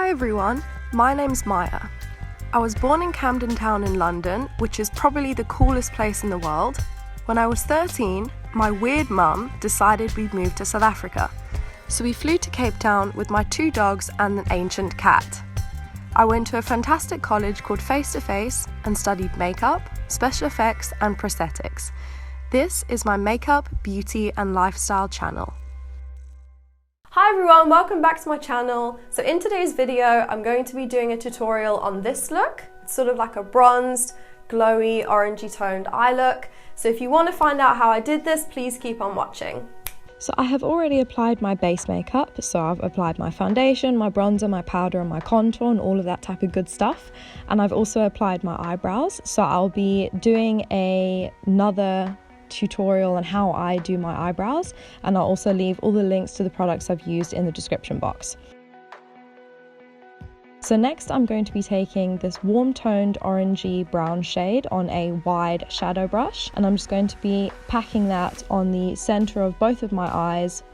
Hi everyone, my name's Maya. I was born in Camden Town in London, which is probably the coolest place in the world. When I was 13, my weird mum decided we'd move to South Africa. So we flew to Cape Town with my 2 dogs and an ancient cat. I went to a fantastic college called Face to Face and studied makeup, special effects and prosthetics. This is my makeup, beauty and lifestyle channel. Hi everyone, welcome back to my channel. So in today's video, I'm going to be doing a tutorial on this look. It's sort of like a bronzed, glowy, orangey toned eye look. So if you want to find out how I did this, please keep on watching. So I have already applied my base makeup. So I've applied my foundation, my bronzer, my powder and my contour and all of that type of good stuff. And I've also applied my eyebrows. So I'll be doing another tutorial on how I do my eyebrows, and I'll also leave all the links to the products I've used in the description box. So next I'm going to be taking this warm toned orangey brown shade on a wide shadow brush, and I'm just going to be packing that on the center of both of my eyes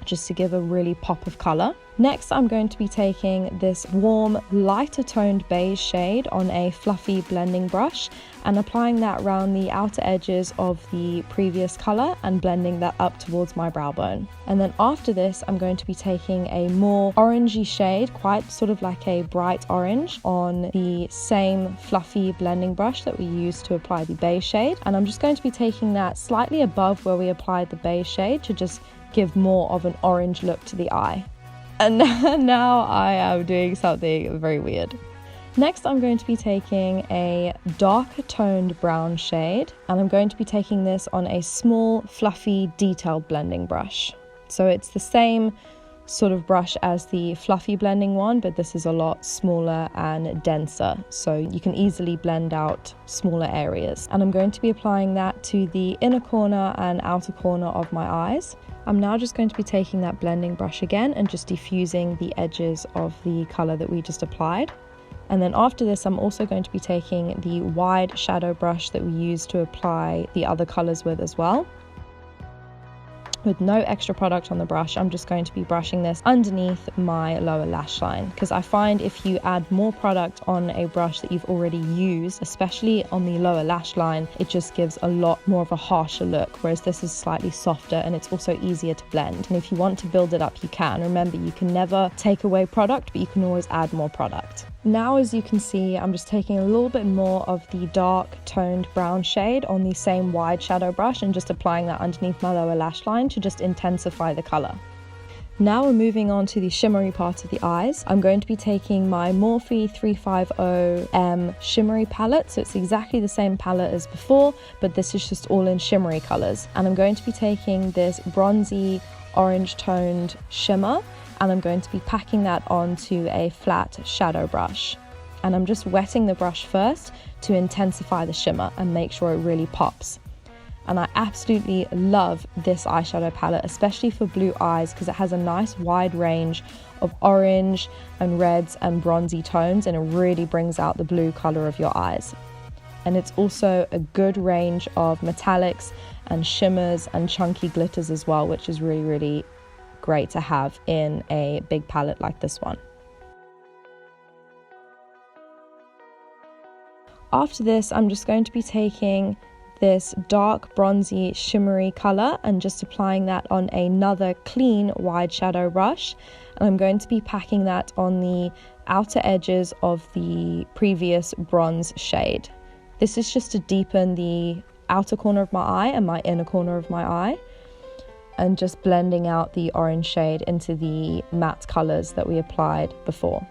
just to give a really pop of color. Next I'm going to be taking this warm lighter toned beige shade on a fluffy blending brush and applying that around the outer edges of the previous color and blending that up towards my brow bone. And then after this I'm going to be taking a more orangey shade, quite sort of like a bright orange, on the same fluffy blending brush that we used to apply the beige shade, and I'm just going to be taking that slightly above where we applied the beige shade to just give more of an orange look to the eye. And now I am doing something very weird. Next I'm going to be taking a darker toned brown shade, and I'm going to be taking this on a small fluffy detailed blending brush. So it's the same sort of brush as the fluffy blending one, but this is a lot smaller and denser, so you can easily blend out smaller areas. And I'm going to be applying that to the inner corner and outer corner of my eyes. I'm now just going to be taking that blending brush again and just diffusing the edges of the color that we just applied. And then after this, I'm also going to be taking the wide shadow brush that we used to apply the other colors with as well. With no extra product on the brush, I'm just going to be brushing this underneath my lower lash line, because I find if you add more product on a brush that you've already used, especially on the lower lash line, it just gives a lot more of a harsher look, whereas this is slightly softer and it's also easier to blend. And if you want to build it up, you can. Remember, you can never take away product, but you can always add more product. Now, as you can see, I'm just taking a little bit more of the dark toned brown shade on the same wide shadow brush and just applying that underneath my lower lash line to just intensify the color. Now we're moving on to the shimmery part of the eyes. I'm going to be taking my Morphe 350M shimmery palette. So it's exactly the same palette as before, but this is just all in shimmery colors. And I'm going to be taking this bronzy orange toned shimmer, and I'm going to be packing that onto a flat shadow brush. And I'm just wetting the brush first to intensify the shimmer and make sure it really pops. And I absolutely love this eyeshadow palette, especially for blue eyes, because it has a nice wide range of orange and reds and bronzy tones, and it really brings out the blue color of your eyes. And it's also a good range of metallics and shimmers and chunky glitters as well, which is really, really great to have in a big palette like this one. After this, I'm just going to be taking this dark bronzy shimmery color and just applying that on another clean wide shadow brush, and I'm going to be packing that on the outer edges of the previous bronze shade. This is just to deepen the outer corner of my eye and my inner corner of my eye, and just blending out the orange shade into the matte colors that we applied before.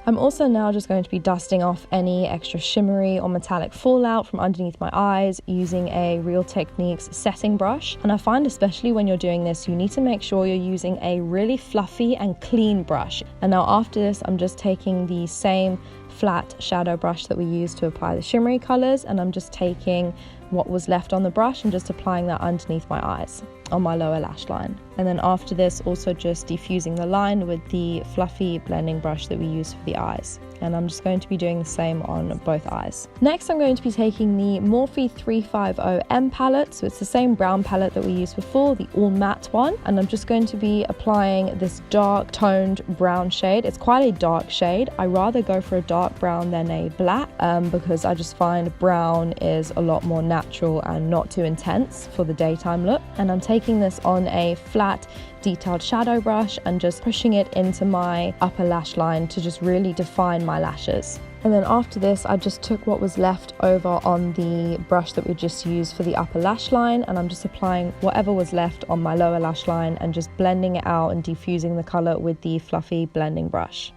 I'm also now just going to be dusting off any extra shimmery or metallic fallout from underneath my eyes using a Real Techniques setting brush. And I find, especially when you're doing this, you need to make sure you're using a really fluffy and clean brush. And now after this, I'm just taking the same flat shadow brush that we used to apply the shimmery colors, and I'm just taking what was left on the brush and just applying that underneath my eyes on my lower lash line. And then after this, also just diffusing the line with the fluffy blending brush that we used for the eyes. And I'm just going to be doing the same on both eyes. Next, I'm going to be taking the Morphe 350M palette. So it's the same brown palette that we used before, the all matte one. And I'm just going to be applying this dark toned brown shade. It's quite a dark shade. I rather go for a dark brown than a black because I just find brown is a lot more natural and not too intense for the daytime look. And I'm taking this on a flat detailed shadow brush and just pushing it into my upper lash line to just really define my lashes. And then after this, I just took what was left over on the brush that we just used for the upper lash line, and I'm just applying whatever was left on my lower lash line and just blending it out and diffusing the color with the fluffy blending brush.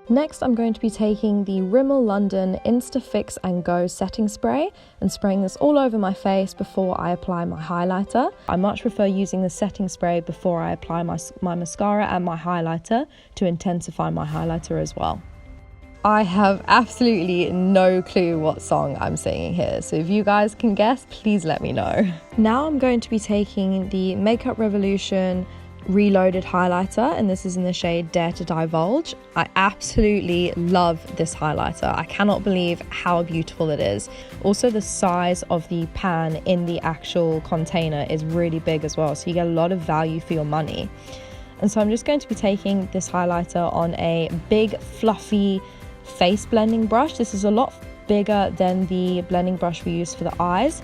Next, I'm going to be taking the Rimmel London Insta Fix and Go setting spray and spraying this all over my face before I apply my highlighter. I much prefer using the setting spray before I apply my mascara and my highlighter to intensify my highlighter as well. I have absolutely no clue what song I'm singing here, so if you guys can guess, please let me know. Now I'm going to be taking the Makeup Revolution Reloaded highlighter, and this is in the shade Dare to Divulge. I absolutely love this highlighter. I cannot believe how beautiful it is. Also, the size of the pan in the actual container is really big as well, so you get a lot of value for your money. And so I'm just going to be taking this highlighter on a big fluffy face blending brush. This is a lot bigger than the blending brush we used for the eyes.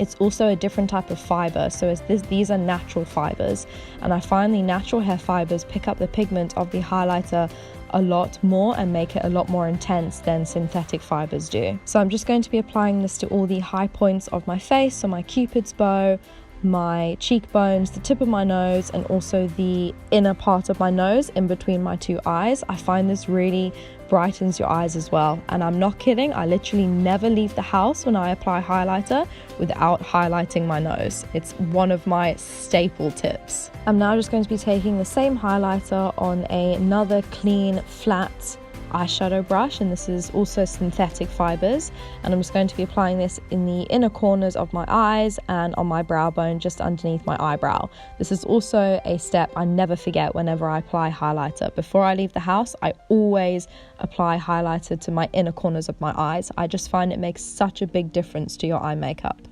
It's also a different type of fiber, so these are natural fibers, and I find the natural hair fibers pick up the pigment of the highlighter a lot more and make it a lot more intense than synthetic fibers do. So I'm just going to be applying this to all the high points of my face, so my cupid's bow, my cheekbones, the tip of my nose, and also the inner part of my nose in between my two eyes. I find this really brightens your eyes as well, and I'm not kidding, I literally never leave the house when I apply highlighter without highlighting my nose. It's one of my staple tips. I'm now just going to be taking the same highlighter on another clean flat eyeshadow brush, and this is also synthetic fibers, and I'm just going to be applying this in the inner corners of my eyes and on my brow bone just underneath my eyebrow. This is also a step I never forget whenever I apply highlighter. Before I leave the house, I always apply highlighter to my inner corners of my eyes. I just find it makes such a big difference to your eye makeup.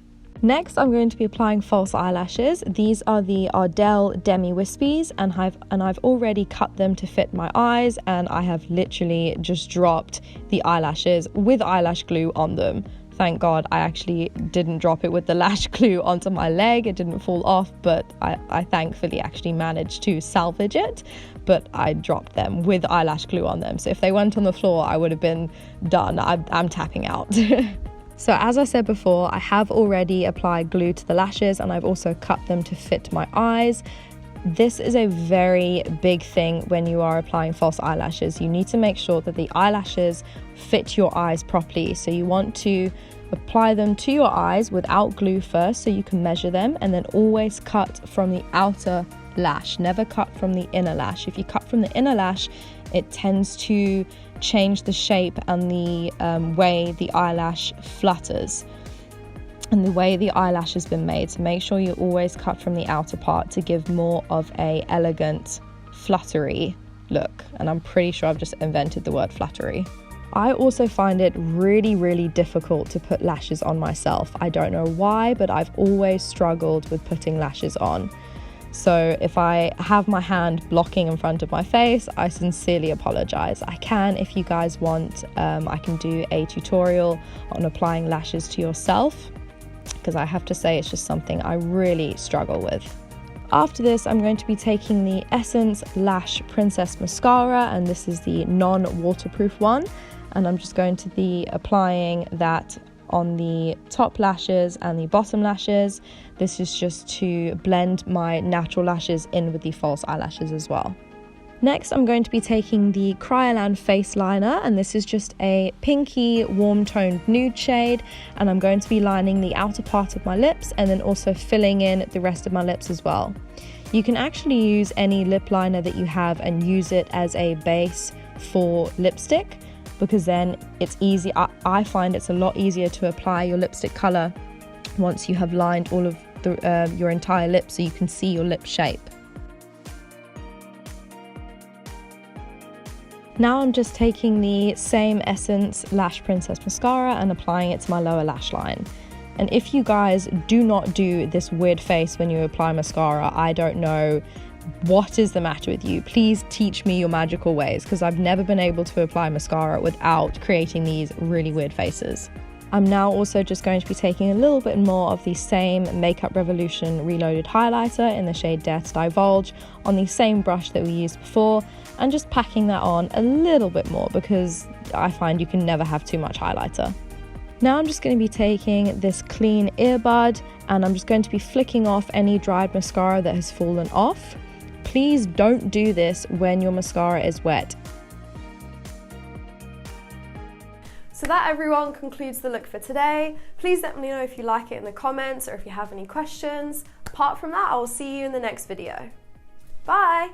Next, I'm going to be applying false eyelashes. These are the Ardell Demi Wispies, and I've already cut them to fit my eyes, and I have literally just dropped the eyelashes with eyelash glue on them. Thank God I actually didn't drop it with the lash glue onto my leg. It didn't fall off, but I thankfully actually managed to salvage it, but I dropped them with eyelash glue on them. So if they went on the floor, I would have been done. I'm tapping out. So as I said before, I have already applied glue to the lashes, and I've also cut them to fit my eyes. This is a very big thing when you are applying false eyelashes. You need to make sure that the eyelashes fit your eyes properly. So you want to apply them to your eyes without glue first so you can measure them, and then always cut from the outer lash, never cut from the inner lash. If you cut from the inner lash, it tends to change the shape and the way the eyelash flutters and the way the eyelash has been made. So make sure you always cut from the outer part to give more of a elegant fluttery look, and I'm pretty sure I've just invented the word fluttery. I also find it really difficult to put lashes on myself. I don't know why, but I've always struggled with putting lashes on. So if I have my hand blocking in front of my face, I sincerely apologize. I can, if you guys want, I can do a tutorial on applying lashes to yourself, because I have to say it's just something I really struggle with. After this, I'm going to be taking the Essence Lash Princess Mascara, and this is the non-waterproof one, and I'm just going to be applying that on the top lashes and the bottom lashes. This is just to blend my natural lashes in with the false eyelashes as well. Next, I'm going to be taking the Kryolan face liner, and this is just a pinky warm toned nude shade, and I'm going to be lining the outer part of my lips and then also filling in the rest of my lips as well. You can actually use any lip liner that you have and use it as a base for lipstick, because then it's easy. I find it's a lot easier to apply your lipstick color once you have lined all of your entire lip, so you can see your lip shape. Now I'm just taking the same Essence Lash Princess mascara and applying it to my lower lash line. And if you guys do not do this weird face when you apply mascara, I don't know what is the matter with you. Please teach me your magical ways, because I've never been able to apply mascara without creating these really weird faces. I'm now also just going to be taking a little bit more of the same Makeup Revolution Reloaded highlighter in the shade Dare to Divulge on the same brush that we used before, and just packing that on a little bit more because I find you can never have too much highlighter. Now I'm just going to be taking this clean earbud and I'm just going to be flicking off any dried mascara that has fallen off. Please don't do this when your mascara is wet. So that, everyone, concludes the look for today. Please let me know if you like it in the comments or if you have any questions. Apart from that, I will see you in the next video. Bye!